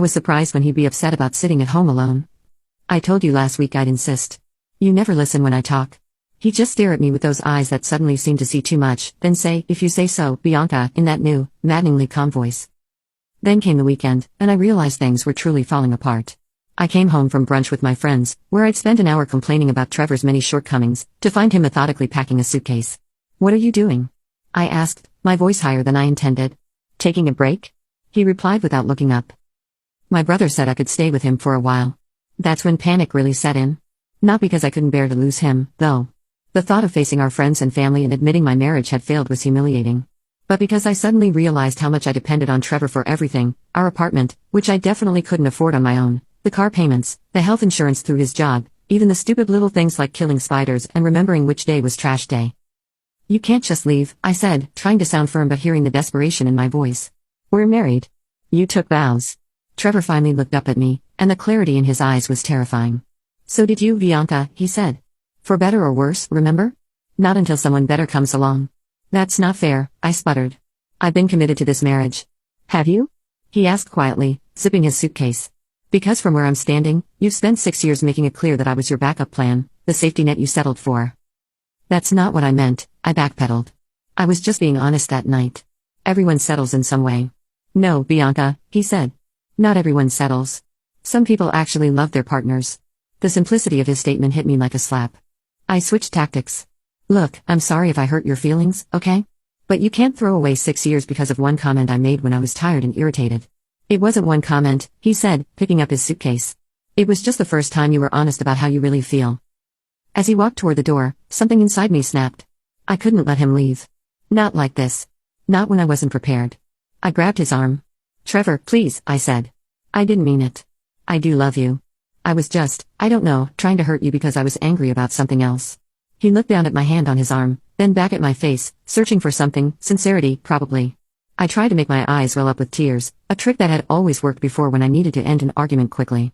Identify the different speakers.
Speaker 1: was surprised when he'd be upset about sitting at home alone. I told you last week I'd insist. You never listen when I talk. He'd just stare at me with those eyes that suddenly seemed to see too much, then say, "If you say so, Bianca," in that new, maddeningly calm voice. Then came the weekend, and I realized things were truly falling apart. I came home from brunch with my friends, where I'd spent an hour complaining about Trevor's many shortcomings, to find him methodically packing a suitcase. "What are you doing?" I asked, my voice higher than I intended. "Taking a break?" He replied without looking up. My brother said I could stay with him for a while. That's when panic really set in. Not because I couldn't bear to lose him, though. The thought of facing our friends and family and admitting my marriage had failed was humiliating. But because I suddenly realized how much I depended on Trevor for everything, our apartment, which I definitely couldn't afford on my own, the car payments, the health insurance through his job, even the stupid little things like killing spiders and remembering which day was trash day. "You can't just leave," I said, trying to sound firm but hearing the desperation in my voice. "We're married. You took vows." Trevor finally looked up at me, and the clarity in his eyes was terrifying. "So did you, Bianca," he said. "For better or worse, remember? Not until someone better comes along." "That's not fair," I sputtered. "I've been committed to this marriage." "Have you?" he asked quietly, zipping his suitcase. "Because from where I'm standing, you've spent 6 years making it clear that I was your backup plan, the safety net you settled for." "That's not what I meant," I backpedaled. "I was just being honest that night. Everyone settles in some way." "No, Bianca," he said. "Not everyone settles. Some people actually love their partners." The simplicity of his statement hit me like a slap. I switched tactics. "Look, I'm sorry if I hurt your feelings, okay? But you can't throw away 6 years because of one comment I made when I was tired and irritated." "It wasn't one comment," he said, picking up his suitcase. "It was just the first time you were honest about how you really feel." As he walked toward the door, something inside me snapped. I couldn't let him leave. Not like this. Not when I wasn't prepared. I grabbed his arm. "Trevor, please," I said. "I didn't mean it. I do love you. I was just, I don't know, trying to hurt you because I was angry about something else." He looked down at my hand on his arm, then back at my face, searching for something, sincerity, probably. I tried to make my eyes well up with tears, a trick that had always worked before when I needed to end an argument quickly.